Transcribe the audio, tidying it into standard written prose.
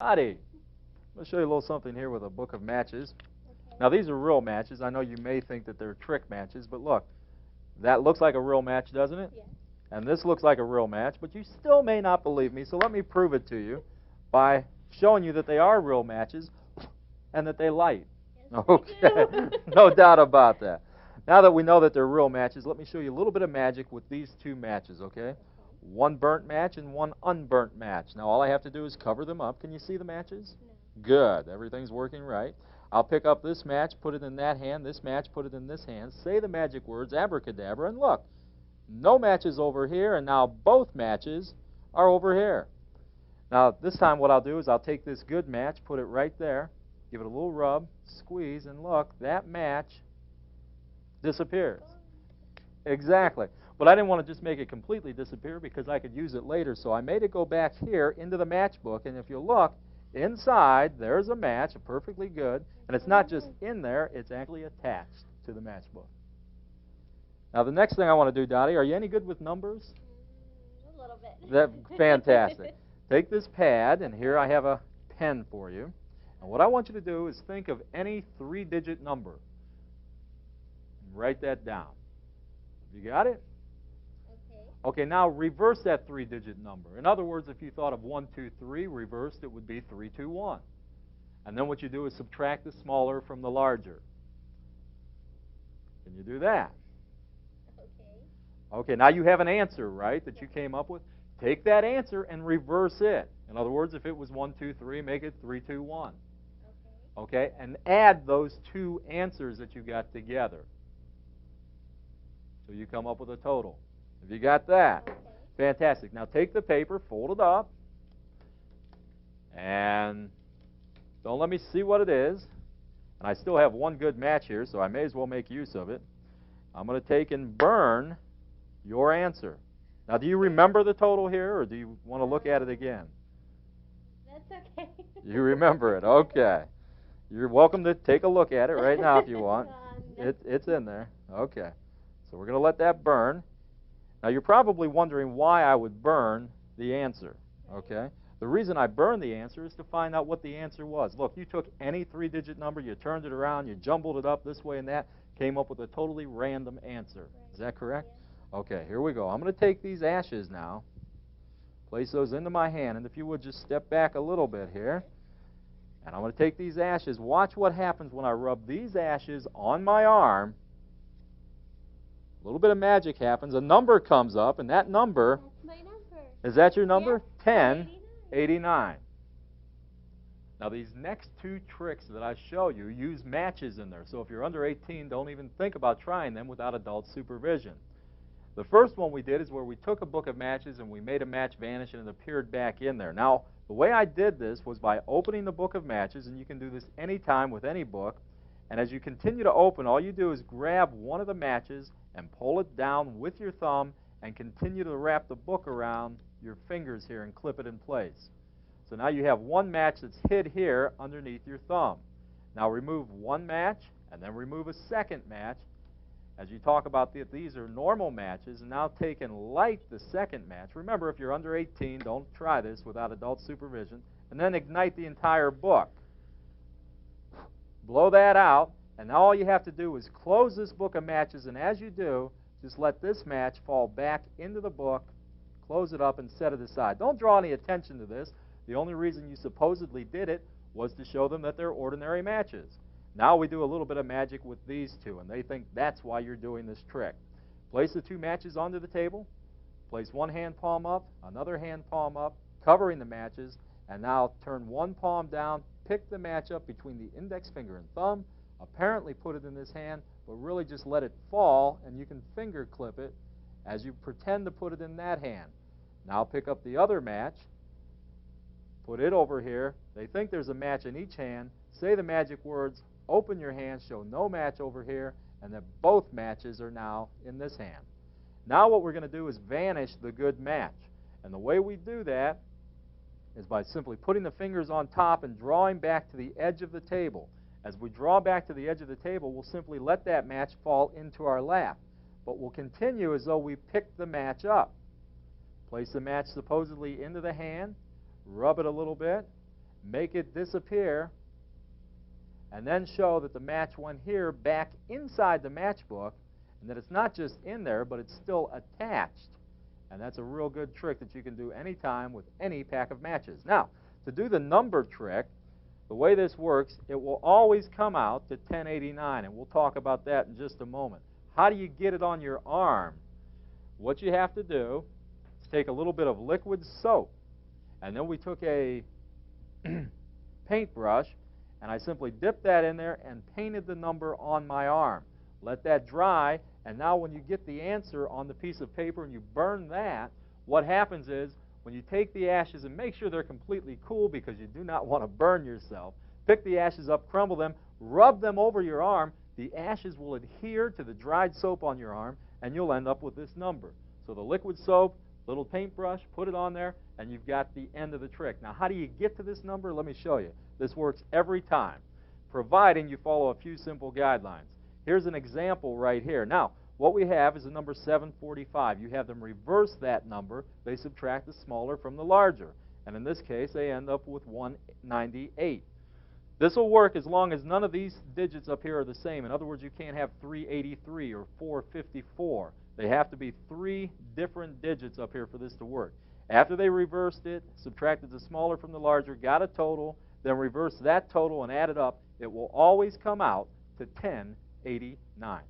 Howdy. I'm going to show you a little something here with a book of matches. Okay. Now, these are real matches. I know you may think that they're trick matches, but look, that looks like a real match, doesn't it? Yes. And this looks like a real match, but you still may not believe me, so let me prove it to you by showing you that they are real matches and that they light. Yes, Okay, they do. no doubt about that. Now that we know that they're real matches, let me show you a little bit of magic with these two matches, okay? One burnt match and one unburnt match. Now, all I have to do is cover them up. Can you see the matches? No. Good. Everything's working right. I'll pick up this match, put it in that hand, this match, put it in this hand, say the magic words, abracadabra, and look. No matches over here, and now both matches are over here. Now, this time what I'll do is I'll take this good match, put it right there, give it a little rub, squeeze, and look, that match disappears. Exactly. But I didn't want to just make it completely disappear because I could use it later, so I made it go back here into the matchbook, and if you look, inside there's a match, a perfectly good, and it's not just in there, it's actually attached to the matchbook. Now, the next thing I want to do, Dottie, are you any good with numbers? A little bit. That's fantastic. Take this pad, and here I have a pen for you. And what I want you to do is think of any three-digit number. And write that down. Have you got it? Okay. Okay, now reverse that three-digit number. In other words, if you thought of 1, 2, 3, reversed, it would be 3, 2, 1. And then what you do is subtract the smaller from the larger. Can you do that? Okay. Okay, now you have an answer, right, that you came up with. Take that answer and reverse it. In other words, if it was 1, 2, 3, make it 3, 2, 1. Okay. Okay, and add those two answers that you got together. So you come up with a total. Have you got that? Okay. Fantastic. Now take the paper, fold it up, and don't let me see what it is. And I still have one good match here, so I may as well make use of it. I'm going to take and burn your answer. Now, do you remember the total here, or do you want to look at it again? That's okay. You remember it. Okay. You're welcome to take a look at it right now if you want. No. It's in there. Okay. So we're going to let that burn. Now, you're probably wondering why I would burn the answer. Okay? The reason I burned the answer is to find out what the answer was. Look, you took any three-digit number, you turned it around, you jumbled it up this way and that, came up with a totally random answer. Is that correct? Yeah. Okay, here we go. I'm going to take these ashes now, place those into my hand, and if you would just step back a little bit here. And I'm going to take these ashes. Watch what happens when I rub these ashes on my arm. A little bit of magic happens. A number comes up, and that number, That's my number. is that your number? Yes. 1089. Now, these next two tricks that I show you use matches in there. So if you're under 18, don't even think about trying them without adult supervision. The first one we did is where we took a book of matches and we made a match vanish and it appeared back in there. Now, the way I did this was by opening the book of matches, and you can do this anytime with any book. And as you continue to open, all you do is grab one of the matches and pull it down with your thumb and continue to wrap the book around your fingers here and clip it in place. So now you have one match that's hid here underneath your thumb. Now remove one match and then remove a second match. As you talk about these are normal matches, and now take and light the second match. Remember, if you're under 18, don't try this without adult supervision. And then ignite the entire book. Blow that out, and now all you have to do is close this book of matches, and as you do, just let this match fall back into the book, close it up, and set it aside. Don't draw any attention to this. The only reason you supposedly did it was to show them that they're ordinary matches. Now we do a little bit of magic with these two, and they think that's why you're doing this trick. Place the two matches onto the table. Place one hand palm up, another hand palm up, covering the matches, and now turn one palm down, pick the match up between the index finger and thumb, apparently put it in this hand, but really just let it fall, and you can finger clip it as you pretend to put it in that hand. Now pick up the other match, put it over here. They think there's a match in each hand. Say the magic words, open your hand, show no match over here, and that both matches are now in this hand. Now what we're going to do is vanish the good match. And the way we do that is by simply putting the fingers on top and drawing back to the edge of the table. As we draw back to the edge of the table, we'll simply let that match fall into our lap. But we'll continue as though we picked the match up. Place the match supposedly into the hand, rub it a little bit, make it disappear, and then show that the match went here back inside the matchbook, and that it's not just in there, but it's still attached. And that's a real good trick that you can do anytime with any pack of matches. Now, to do the number trick, the way this works, it will always come out to 1089, and we'll talk about that in just a moment. How do you get it on your arm? What you have to do is take a little bit of liquid soap, and then we took a paintbrush, and I simply dipped that in there and painted the number on my arm. Let that dry, and now when you get the answer on the piece of paper and you burn that, what happens is when you take the ashes, and make sure they're completely cool because you do not want to burn yourself, pick the ashes up, crumble them, rub them over your arm, the ashes will adhere to the dried soap on your arm, and you'll end up with this number. So the liquid soap, little paintbrush, put it on there, and you've got the end of the trick. Now, how do you get to this number? Let me show you. This works every time, providing you follow a few simple guidelines. Here's an example right here. Now, what we have is the number 745. You have them reverse that number. They subtract the smaller from the larger. And in this case, they end up with 198. This will work as long as none of these digits up here are the same. In other words, you can't have 383 or 454. They have to be 3 different digits up here for this to work. After they reversed it, subtracted the smaller from the larger, got a total, then reversed that total and added up, it will always come out to 1089.